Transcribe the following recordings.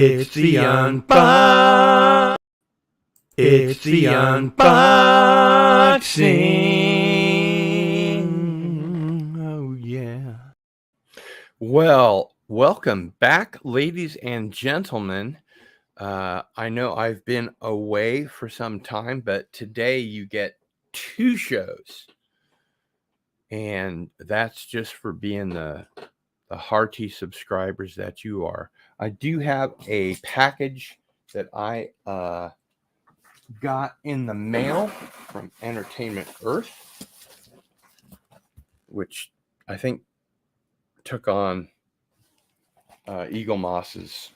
It's the It's the unboxing. Oh yeah. Well, welcome back, ladies and gentlemen. I know I've been away for some time, but today you get 2 shows. And that's just for being the hearty subscribers that you are. I do have a package that I got in the mail from Entertainment Earth, which I think took on Eagle Moss's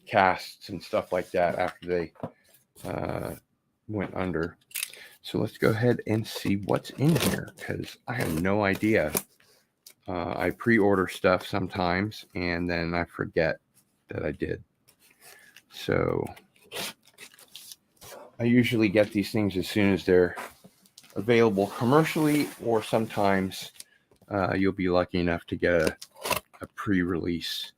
casts and stuff like that after they went under. So let's go ahead and see what's in here, because I have no idea. I pre-order stuff sometimes and then I forget that I did. So I usually get these things as soon as they're available commercially, or sometimes you'll be lucky enough to get a pre-release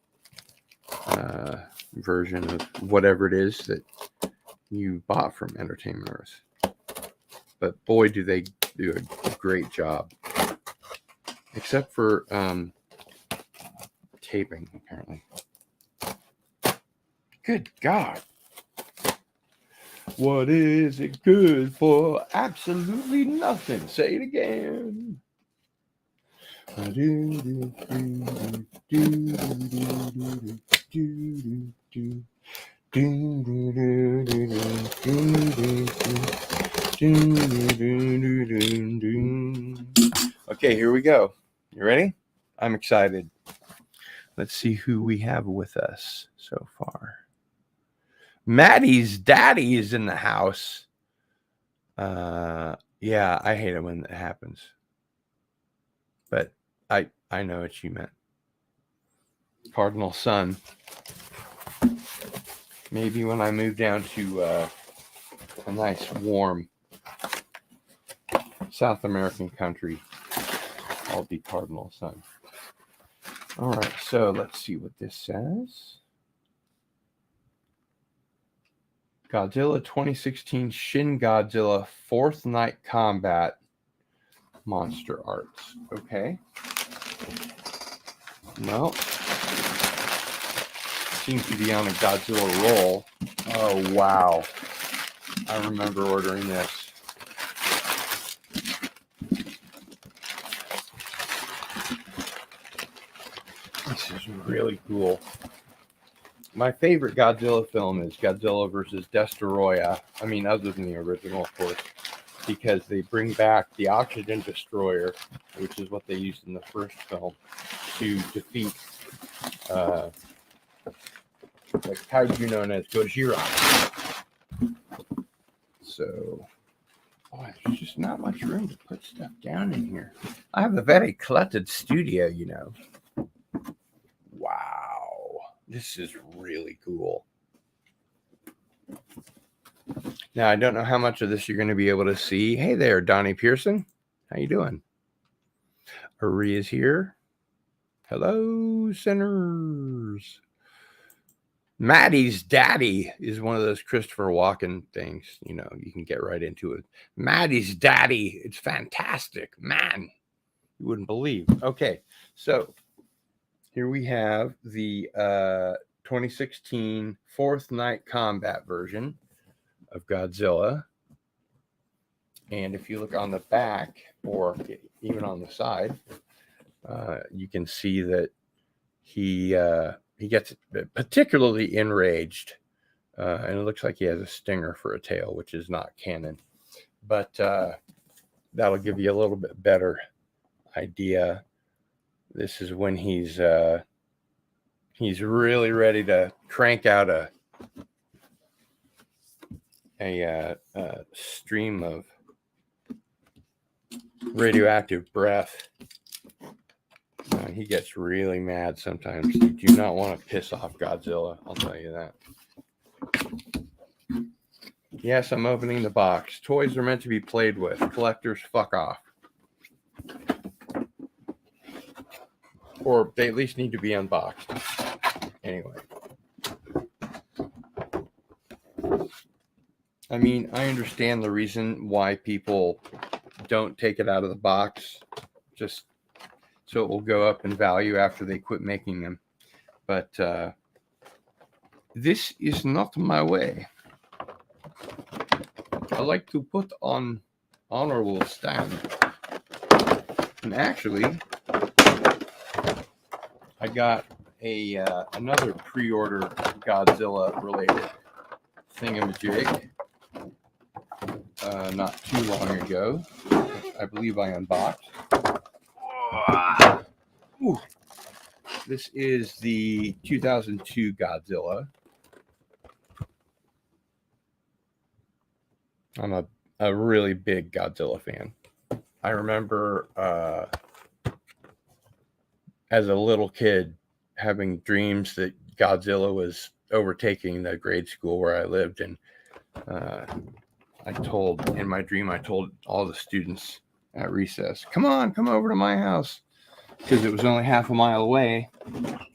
version of whatever it is that you bought from Entertainment Earth. But boy, do they do a great job. Except for taping, apparently. Good God. What is it good for? Absolutely nothing. Say it again. Okay, here we go. You ready? I'm excited. Let's see who we have with us so far. Maddie's daddy is in the house. Yeah, I hate it when that happens. But I know what you meant. Cardinal son. Maybe when I move down to a nice warm South American country, I'll be Cardinal son. All right, so let's see what this says. Godzilla 2016 Shin Godzilla 4th Night Combat Monster Arts. Okay. Well, seems to be on a Godzilla roll. Oh, wow. I remember ordering this. This is really cool. My favorite Godzilla film is Godzilla vs. Destoroyah. I mean, other than the original, of course, because they bring back the Oxygen Destroyer, which is what they used in the first film, to defeat the kaiju known as Gojira. So, there's just not much room to put stuff down in here. I have a very cluttered studio, you know. Wow. This is really cool. Now, I don't know how much of this you're going to be able to see. Hey there, Donnie Pearson. How you doing? Ari is here. Hello, sinners. Maddie's daddy is one of those Christopher Walken things. You know, you can get right into it. Maddie's daddy. It's fantastic. Man, you wouldn't believe. Okay, so here we have the 2016 4th Night Combat version of Godzilla. And if you look on the back, or even on the side, you can see that he gets particularly enraged. And it looks like he has a stinger for a tail, which is not canon. But that'll give you a little bit better idea. This is when he's really ready to crank out a stream of radioactive breath. He gets really mad sometimes. You do not want to piss off Godzilla, I'll tell you that. Yes, I'm opening the box. Toys are meant to be played with. Collectors, fuck off. Or they at least need to be unboxed. Anyway. I mean, I understand the reason why people don't take it out of the box, just so it will go up in value after they quit making them. But this is not my way. I like to put on honorable stand. And actually, I got another pre-order Godzilla related thingamajig not too long ago. I believe I unboxed. Ooh. This is the 2002 Godzilla. I'm a really big Godzilla fan. I remember as a little kid having dreams that Godzilla was overtaking the grade school where I lived, and in my dream I told all the students at recess, come over to my house, because it was only half a mile away,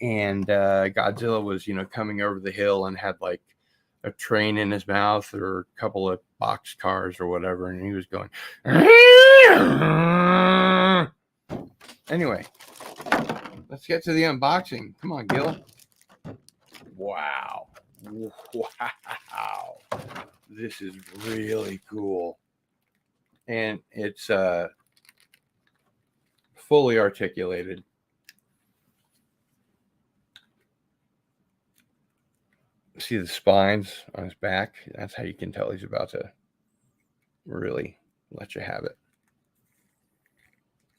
and Godzilla was coming over the hill and had like a train in his mouth or a couple of box cars or whatever, and he was going anyway. Let's get to the unboxing. Come on, Gil. Wow. This is really cool. And it's fully articulated. See the spines on his back? That's how you can tell he's about to really let you have it.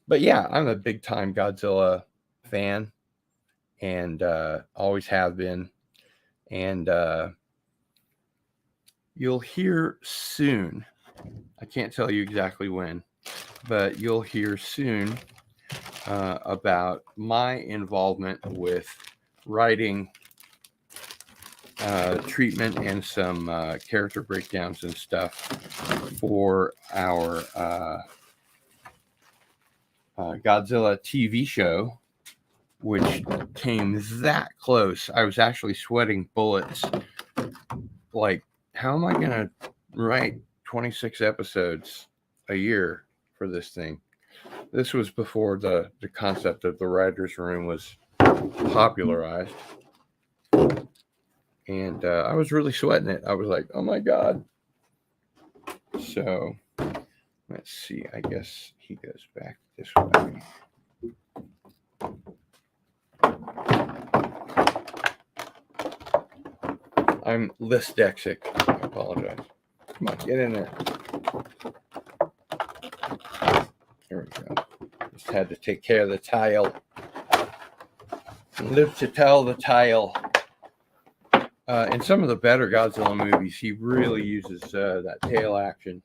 But yeah, I'm a big time Godzilla fan, and always have been. And you'll hear soon, I can't tell you exactly when, but you'll hear soon about my involvement with writing treatment and some character breakdowns and stuff for our Godzilla TV show, which came that close. I was actually sweating bullets. Like, how am I going to write 26 episodes a year for this thing? This was before the concept of the writer's room was popularized. And I was really sweating it. I was like, oh my God. So, let's see. I guess he goes back this way. I'm dyslexic. I apologize. Come on, get in there. There we go. Just had to take care of the tile. Live to tell the tile. In some of the better Godzilla movies, he really uses that tail action.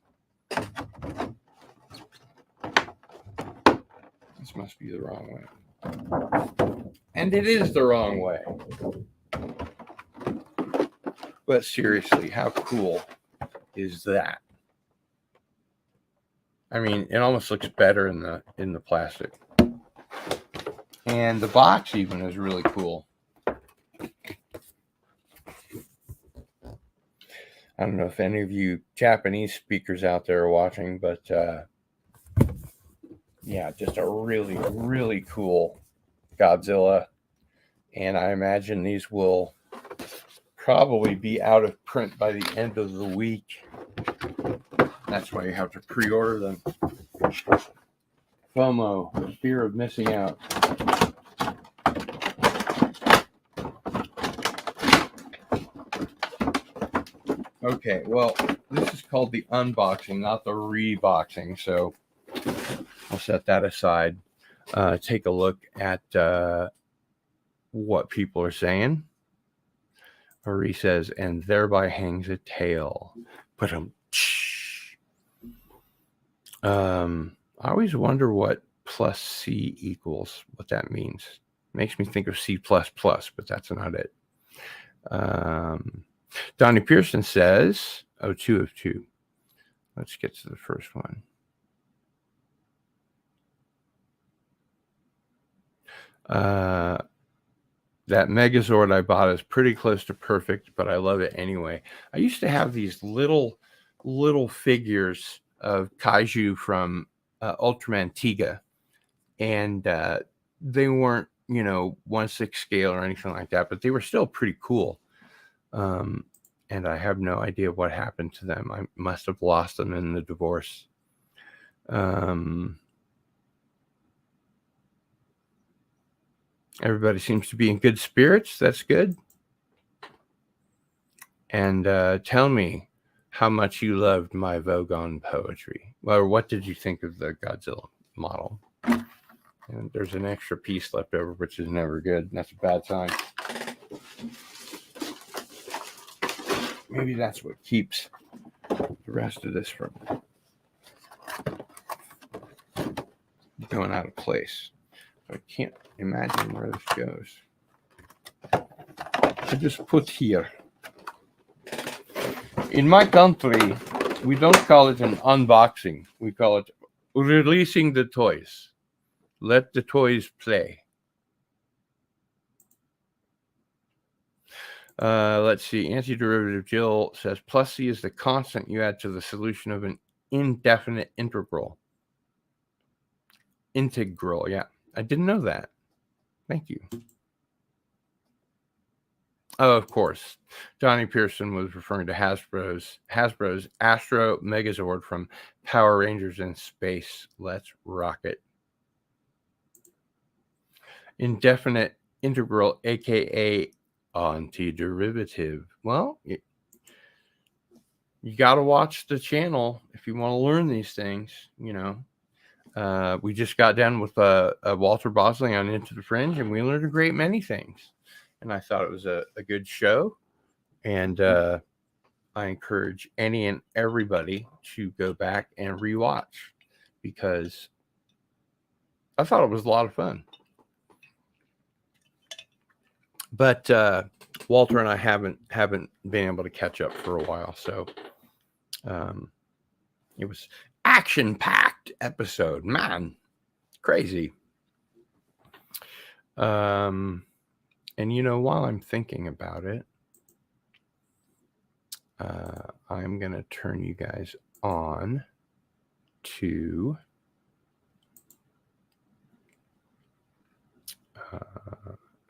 This must be the wrong way. And it is the wrong way. But seriously, how cool is that? I mean, it almost looks better in the plastic. And the box even is really cool. I don't know if any of you Japanese speakers out there are watching, but yeah, just a really, really cool Godzilla. And I imagine these will probably be out of print by the end of the week. That's why you have to pre-order them. FOMO, the fear of missing out. Okay, well, this is called the unboxing, not the reboxing, so I'll set that aside. Take a look at what people are saying. Marie says, and thereby hangs a tail. But I always wonder what plus C equals, what that means. Makes me think of C++, but that's not it. Donnie Pearson says, 2 of 2. Let's get to the first one. That Megazord I bought is pretty close to perfect, but I love it anyway. I used to have these little figures of kaiju from Ultraman Tiga, and they weren't, 1/6 scale or anything like that, but they were still pretty cool. And I have no idea what happened to them. I must have lost them in the divorce. Everybody seems to be in good spirits. That's good. And tell me how much you loved my Vogon poetry. Or what did you think of the Godzilla model? And there's an extra piece left over, which is never good. That's a bad sign. Maybe that's what keeps the rest of this from going out of place. I can't imagine where this goes. I just put here. In my country, we don't call it an unboxing. We call it releasing the toys. Let the toys play. Let's see. Antiderivative Jill says, plus C is the constant you add to the solution of an indefinite integral. Integral, yeah. I didn't know that. Thank you. Oh, of course. Johnny Pearson was referring to Hasbro's Astro Megazord from Power Rangers in Space. Let's rock it. Indefinite integral, aka antiderivative. Well, you got to watch the channel if you want to learn these things. We just got done with Walter Bosley on Into the Fringe, and we learned a great many things. And I thought it was a good show. And I encourage any and everybody to go back and rewatch, because I thought it was a lot of fun. But Walter and I haven't been able to catch up for a while, so it was action-packed episode, man, crazy. And while I'm thinking about it, I'm gonna turn you guys on to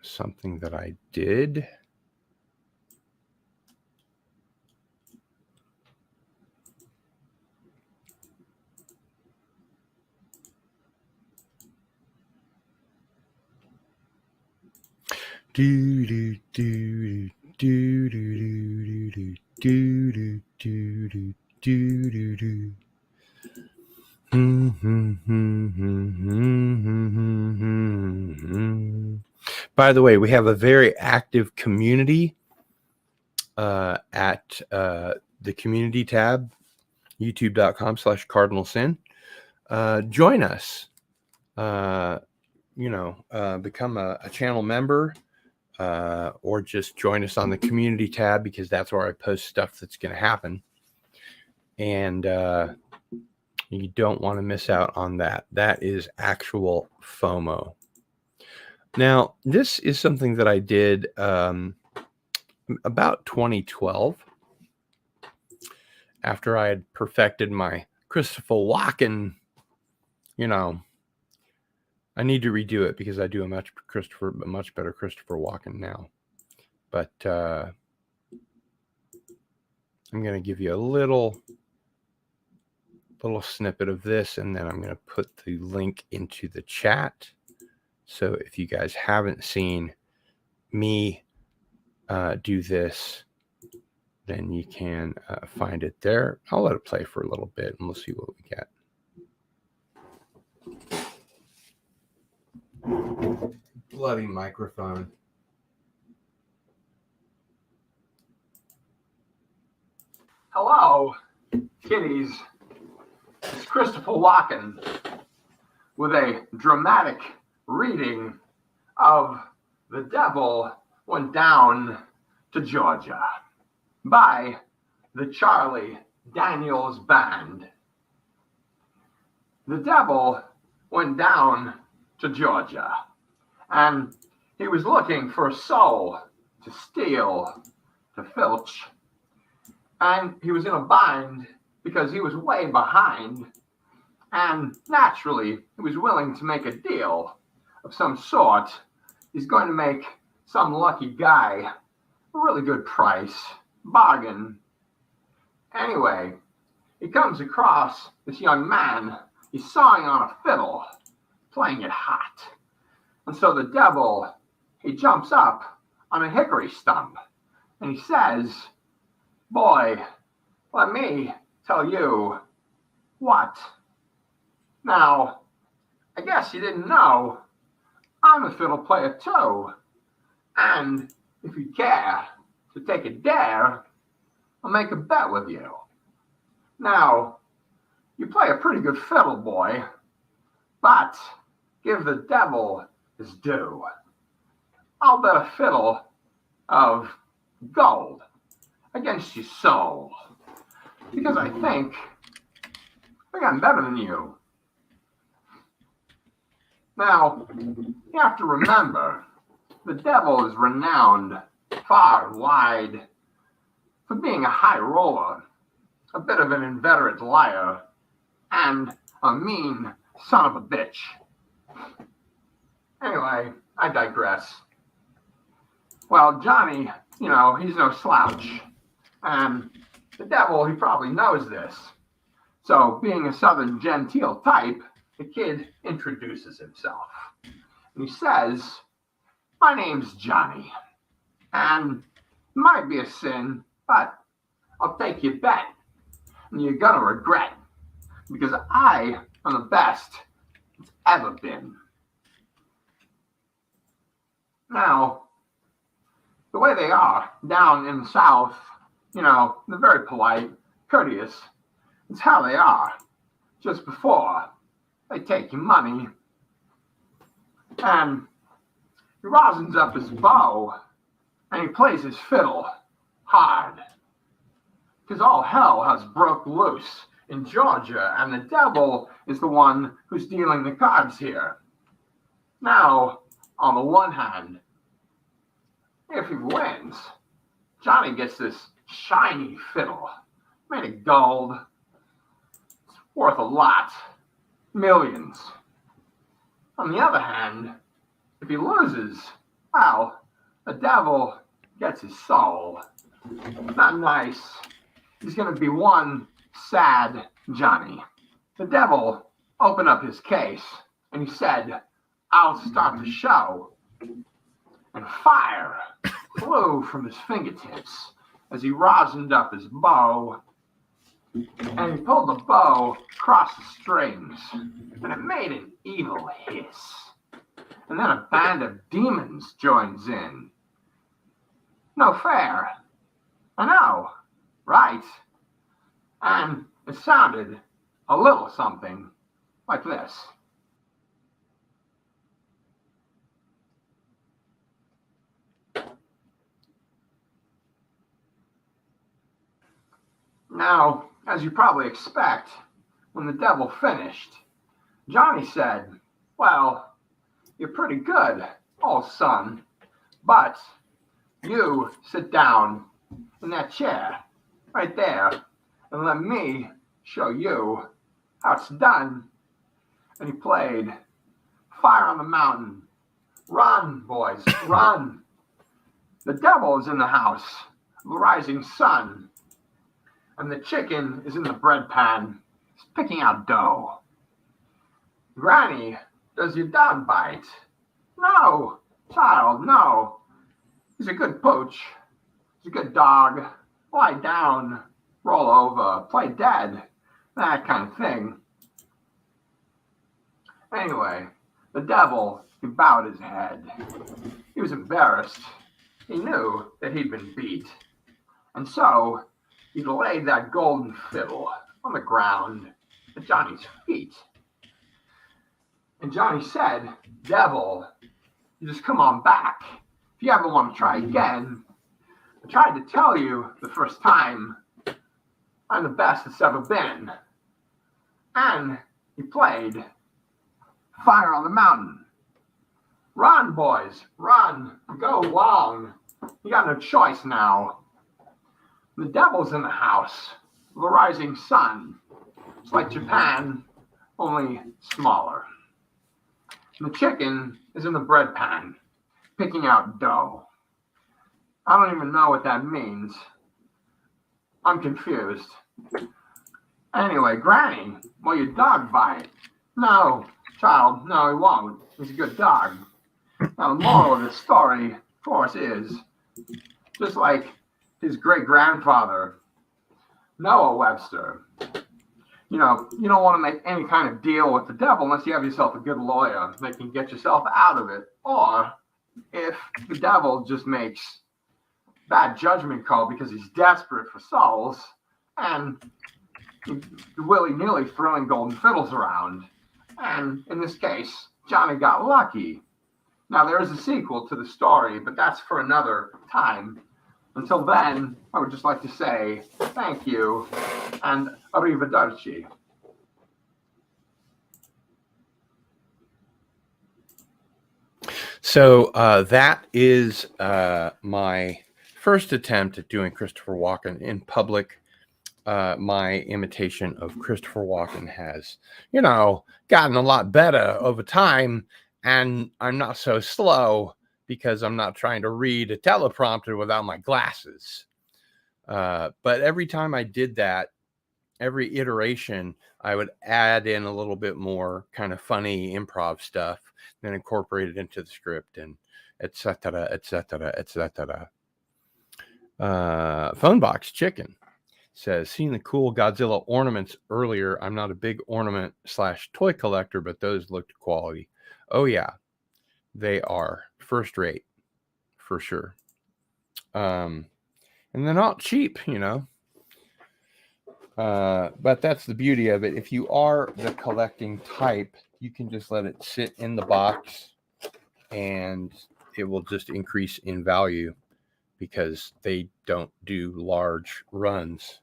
something that I did. Do do do do do do do do do do do do do. By the way, we have a very active community at the community tab, youtube.com/cardinalsin. Join us. Become a channel member, or just join us on the community tab, because that's where I post stuff that's going to happen. And you don't want to miss out on that. That is actual FOMO. Now, this is something that I did about 2012, after I had perfected my Christopher Walken. I need to redo it, because I do a much better Christopher Walken now. But I'm going to give you a little snippet of this, and then I'm going to put the link into the chat. So if you guys haven't seen me do this, then you can find it there. I'll let it play for a little bit, and we'll see what we get. Bloody microphone. Hello, kitties. It's Christopher Walken with a dramatic reading of The Devil Went Down to Georgia by the Charlie Daniels Band. The devil went down to Georgia, and He was looking for a soul to steal, to filch, and he was in a bind because he was way behind, and naturally he was willing to make a deal of some sort. He's going to make some lucky guy a really good price, bargain. Anyway, he comes across this young man. He's sawing on a fiddle, playing it hot. And so the devil, he jumps up on a hickory stump and he says, "Boy, let me tell you what. Now, I guess you didn't know, I'm a fiddle player too. And if you care to take a dare, I'll make a bet with you. Now, you play a pretty good fiddle, boy, but give the devil his due. I'll bet a fiddle of gold against your soul, because I think I'm better than you." Now, you have to remember, the devil is renowned far and wide for being a high roller, a bit of an inveterate liar, and a mean son of a bitch. Anyway, I digress. Well, Johnny, he's no slouch. And the devil, he probably knows this. So, being a southern genteel type, the kid introduces himself. And he says, "My name's Johnny. And it might be a sin, but I'll take your bet. And you're gonna regret, because I am the best it's ever been." Now, the way they are down in the South, they're very polite, courteous. It's how they are. Just before they take your money, and he rosens up his bow and he plays his fiddle hard, because all hell has broke loose in Georgia, and the devil is the one who's dealing the cards here. Now, on the one hand, if he wins, Johnny gets this shiny fiddle made of gold. It's worth a lot, millions. On the other hand, if he loses, well, the devil gets his soul. Not nice. He's going to be one sad Johnny. The devil opened up his case and he said, "I'll start the show." And fire flew from his fingertips as he rosined up his bow. And he pulled the bow across the strings, and it made an evil hiss. And then a band of demons joins in. No fair. I know, right? And it sounded a little something like this. Now, as you probably expect, when the devil finished, Johnny said, "Well, you're pretty good, old son, but you sit down in that chair right there and let me show you how it's done." And he played "Fire on the Mountain." Run, boys, run. The devil is in the house, the rising sun. And the chicken is in the bread pan. He's picking out dough. "Granny, does your dog bite?" "No, child, no. He's a good pooch. He's a good dog. Lie down, roll over, play dead, that kind of thing." Anyway, the devil, he bowed his head. He was embarrassed. He knew that he'd been beat. And so he laid that golden fiddle on the ground at Johnny's feet. And Johnny said, "Devil, you just come on back. If you ever want to try again, I tried to tell you the first time, I'm the best it's ever been." And he played "Fire on the Mountain." Run, boys, run. Go long. You got no choice now. The devil's in the house. The rising sun. It's like Japan, only smaller. And the chicken is in the bread pan, picking out dough. I don't even know what that means. I'm confused. Anyway, Granny, will your dog bite? No, child, no, he won't. He's a good dog. Now, the moral of the story, of course, is just like his great-grandfather, Noah Webster. You know, you don't want to make any kind of deal with the devil unless you have yourself a good lawyer that can get yourself out of it. Or if the devil just makes bad judgment call because he's desperate for souls and willy-nilly throwing golden fiddles around. And in this case, Johnny got lucky. Now, there is a sequel to the story, but that's for another time. Until then, I would just like to say thank you and arrivederci. So that is my first attempt at doing Christopher Walken in public. My imitation of Christopher Walken has, gotten a lot better over time, and I'm not so slow because I'm not trying to read a teleprompter without my glasses. But every time I did that, every iteration, I would add in a little bit more kind of funny improv stuff, then incorporate it into the script, and etc., etc., etc. Phone Box Chicken says, seen the cool Godzilla ornaments earlier. I'm not a big ornament/toy collector, but those looked quality. Oh yeah, they are first rate for sure. And they're not cheap, but that's the beauty of it. If you are the collecting type, you can just let it sit in the box and it will just increase in value because they don't do large runs.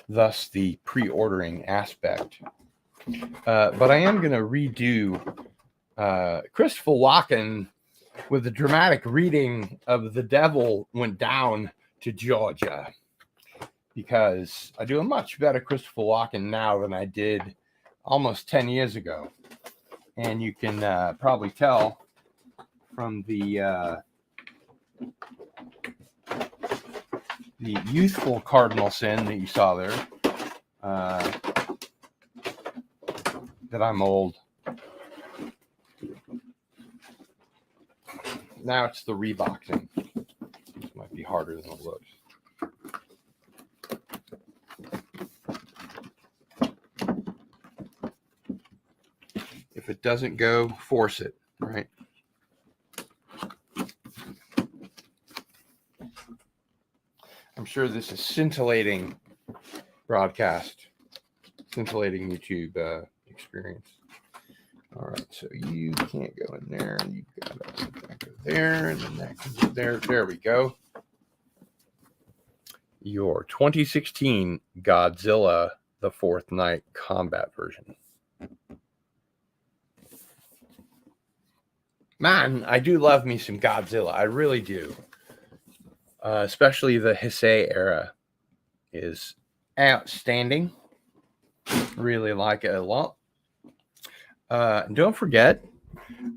Thus the pre-ordering aspect. But I am going to redo Christopher Walken with a dramatic reading of The Devil Went Down to Georgia, because I do a much better Christopher Walken now than I did almost 10 years ago. And you can probably tell from the youthful Cardinal sin that you saw there that I'm old. Now it's the reboxing. This might be harder than it looks. If it doesn't go, force it, right? I'm sure this is scintillating broadcast, scintillating YouTube experience. All right, so you can't go in there, and you've got to go there, and then that can go there. There we go. Your 2016 Godzilla The Fourth Night combat version. Man, I do love me some Godzilla. I really do. Especially the Heisei era is outstanding. Really like it a lot. Don't forget,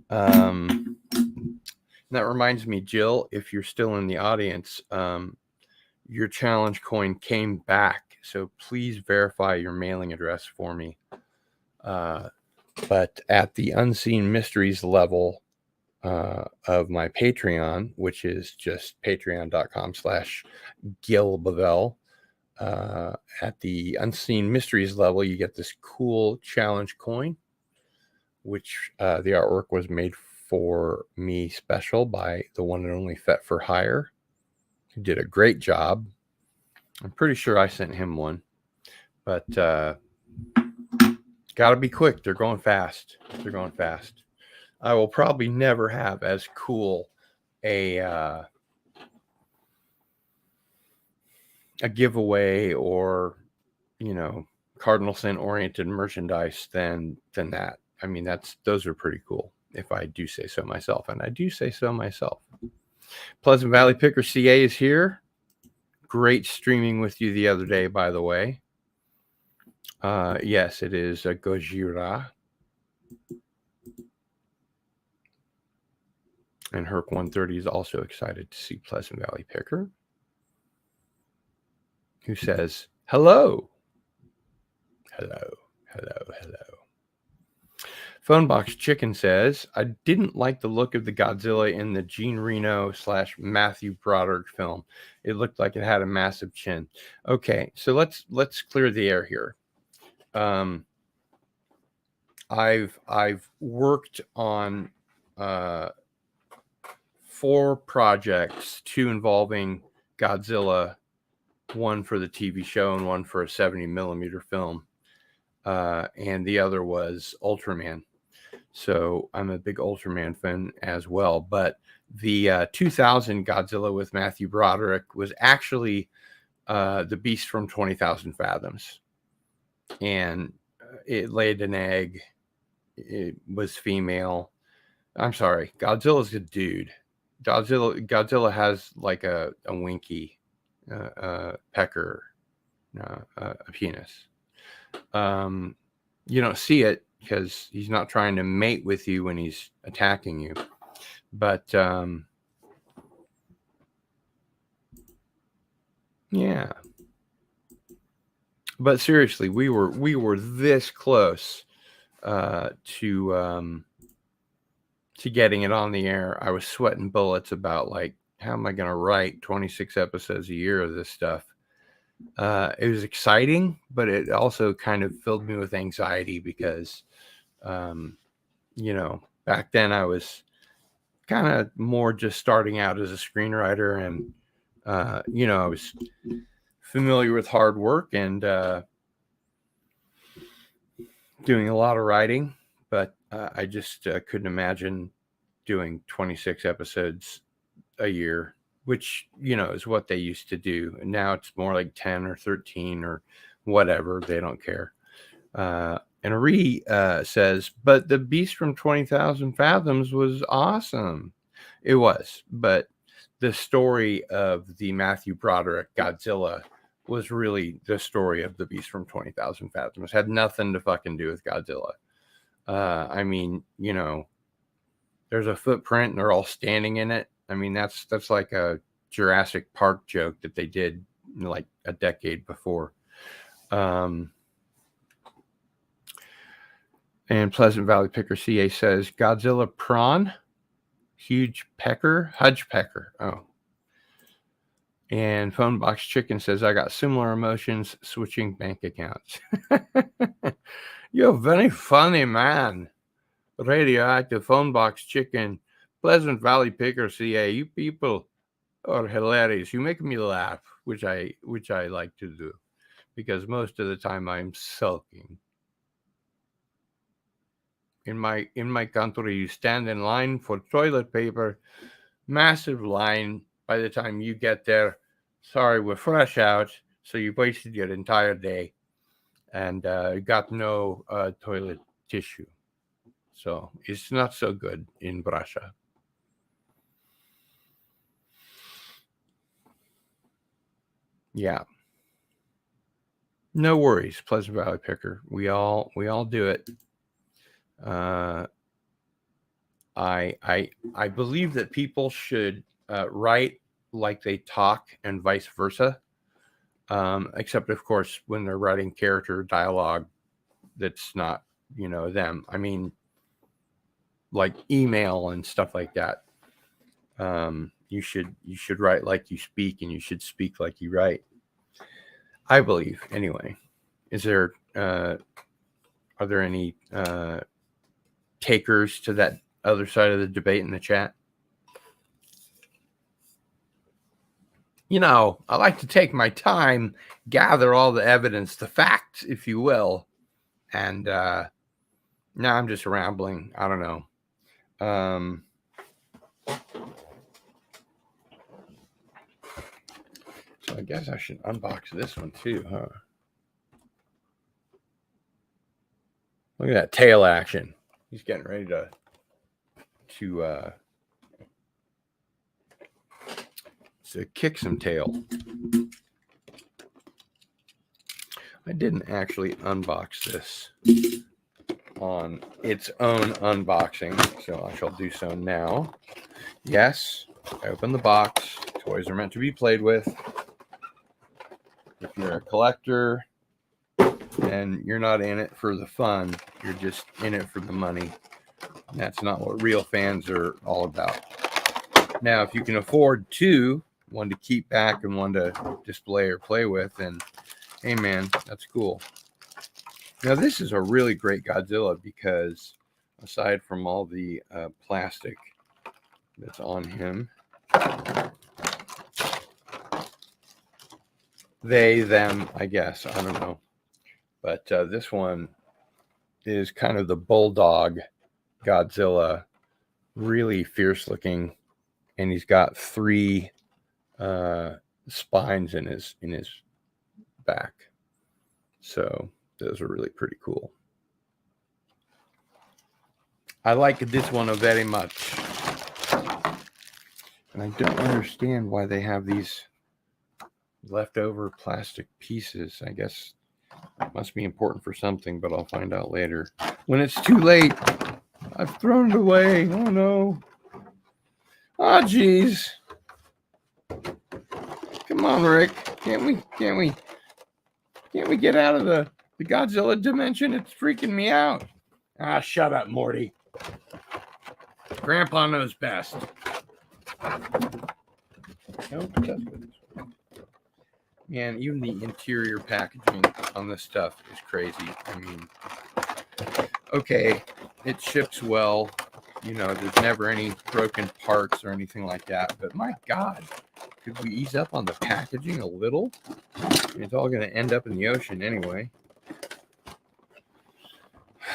that reminds me, Jill, if you're still in the audience, your challenge coin came back. So please verify your mailing address for me. But at the Unseen Mysteries level of my Patreon, which is just patreon.com/GilBavel, at the Unseen Mysteries level, you get this cool challenge coin, which the artwork was made for me special by the one and only Fet for Hire, who did a great job. I'm pretty sure I sent him one, but gotta be quick. They're going fast. I will probably never have as cool a giveaway or Cardinal Sin oriented merchandise than that. I mean, those are pretty cool. if I do say so myself, and I do say so myself. Pleasant Valley Picker CA is here. Great streaming with you the other day, by the way. Yes, it is Gojira. And Herc 130 is also excited to see Pleasant Valley Picker, who says, hello. Hello, hello, hello. Phonebox Chicken says, I didn't like the look of the Godzilla in the Gene Reno / Matthew Broderick film. It looked like it had a massive chin. Okay, so let's clear the air here. I've worked on 4 projects, 2 involving Godzilla, 1 for the TV show and 1 for a 70mm film. And the other was Ultraman. So I'm a big Ultraman fan as well. But the 2000 Godzilla with Matthew Broderick was actually the Beast from 20,000 Fathoms. And it laid an egg. It was female. I'm sorry. Godzilla's a dude. Godzilla has like a winky, pecker, a penis. You don't see it because he's not trying to mate with you when he's attacking you. But yeah. But seriously, we were this close to getting it on the air. I was sweating bullets about like, how am I going to write 26 episodes a year of this stuff? It was exciting, but it also kind of filled me with anxiety because, back then I was kind of more just starting out as a screenwriter, and, I was familiar with hard work and doing a lot of writing, but I just couldn't imagine doing 26 episodes a year, which, is what they used to do. And now it's more like 10 or 13 or whatever. They don't care. And Ree says, but the Beast from 20,000 Fathoms was awesome. It was, but the story of the Matthew Broderick Godzilla was really the story of the Beast from 20,000 Fathoms. Had nothing to fucking do with Godzilla. I mean, there's a footprint and they're all standing in it. I mean, that's like a Jurassic Park joke that they did like a decade before. And Pleasant Valley Picker CA says, Godzilla prawn, huge pecker, Hudge pecker. Oh. And Phonebox Chicken says, I got similar emotions switching bank accounts. You're a very funny man. Radioactive Phonebox Chicken, Pleasant Valley Picker CA. You people are hilarious. You make me laugh, which I like to do, because most of the time I'm sulking. In my country, you stand in line for toilet paper, massive line. By the time you get there, sorry, we're fresh out, so you wasted your entire day and got no toilet tissue. So it's not so good in Russia. Yeah. No worries, Pleasant Valley Picker. We all do it. I believe that people should write like they talk and vice versa. Except of course when they're writing character dialogue that's not, them. I mean, like email and stuff like that. You should write like you speak, and you should speak like you write. I believe, anyway. Are there any takers to that other side of the debate in the chat? I like to take my time, gather all the evidence, the facts, if you will. And now I'm just rambling. I don't know. So I guess I should unbox this one too, huh? Look at that tail action. He's getting ready to to kick some tail. I didn't actually unbox this on its own unboxing, so I shall do so now. Yes, I opened the box. Toys are meant to be played with. If you're a collector and you're not in it for the fun, you're just in it for the money. And that's not what real fans are all about. Now, if you can afford two, one to keep back and one to display or play with, then hey man, that's cool. Now this is a really great Godzilla because aside from all the plastic that's on him, they, them, I guess, I don't know. But this one is kind of the bulldog Godzilla, really fierce looking, and he's got three spines in his back. So those are really pretty cool. I like this one very much. And I don't understand why they have these leftover plastic pieces. I guess it must be important for something, but I'll find out later. When it's too late, I've thrown it away. Oh no. Oh geez. Come on, Rick. Can't we get out of the Godzilla dimension? It's freaking me out. Ah, shut up, Morty. Grandpa knows best. Nope, that's good. Man, even the interior packaging on this stuff is crazy. I mean, okay, it ships well. You know, there's never any broken parts or anything like that. But my God, could we ease up on the packaging a little? It's all going to end up in the ocean anyway.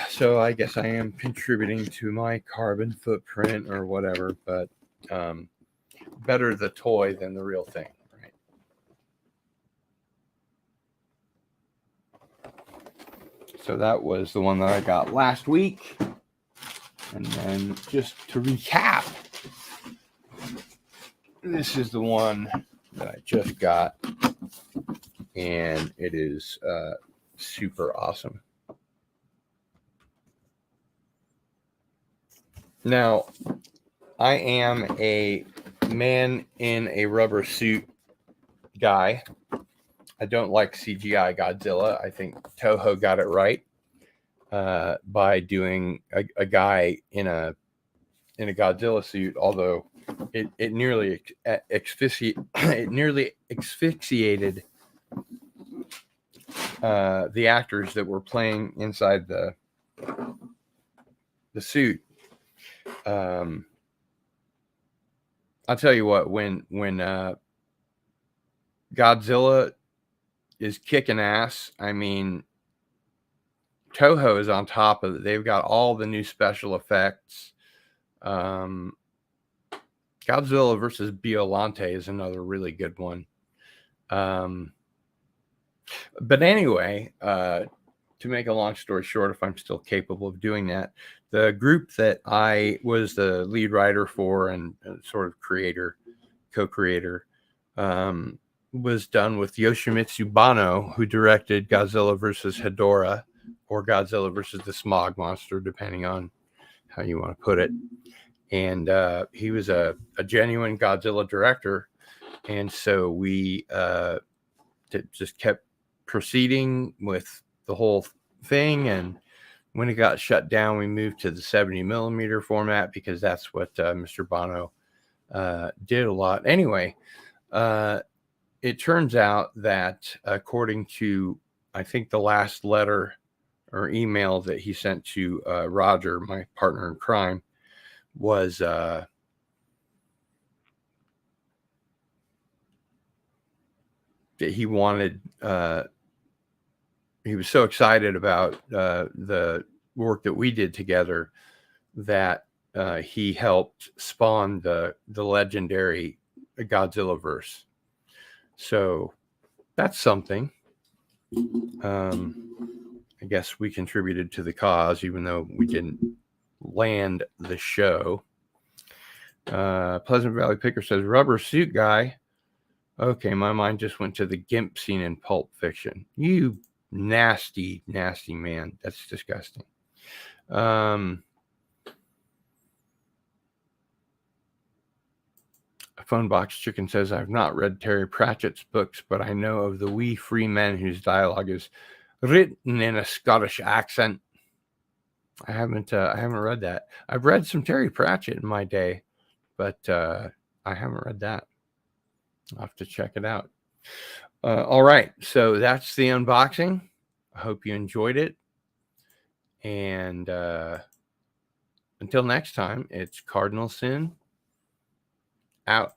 So I guess I am contributing to my carbon footprint or whatever. But better the toy than the real thing. So that was the one that I got last week. And then just to recap, this is the one that I just got. And it is super awesome. Now, I am a man in a rubber suit guy. I don't like CGI Godzilla. I think Toho got it right by doing a guy in a Godzilla suit, although it nearly asphyxiated the actors that were playing inside the suit. I'll tell you what, when Godzilla is kicking ass. I mean, Toho is on top of it. They've got all the new special effects. Godzilla versus Biollante is another really good one. But anyway, to make a long story short, if I'm still capable of doing that, the group that I was the lead writer for and sort of co-creator, was done with Yoshimitsu Banno, who directed Godzilla vs. Hedorah or Godzilla vs. the Smog Monster, depending on how you want to put it. And he was a genuine Godzilla director. And so we just kept proceeding with the whole thing. And when it got shut down, we moved to the 70 millimeter format because that's what Mr. Banno did a lot. Anyway, it turns out that according to, I think, the last letter or email that he sent to Roger, my partner in crime, was that he wanted, he was so excited about the work that we did together that he helped spawn the legendary Godzilla verse. So that's something. I guess we contributed to the cause, even though we didn't land the show. Pleasant Valley Picker says, rubber suit guy. Okay, my mind just went to the Gimp scene in Pulp Fiction. You nasty, nasty man. That's disgusting. Phone Box Chicken says, I've not read Terry Pratchett's books, but I know of the wee free men whose dialogue is written in a Scottish accent. I haven't read that. I've read some Terry Pratchett in my day, but I haven't read that. I'll have to check it out. All right, so that's the unboxing. I hope you enjoyed it. And until next time, it's Cardinal Sin out.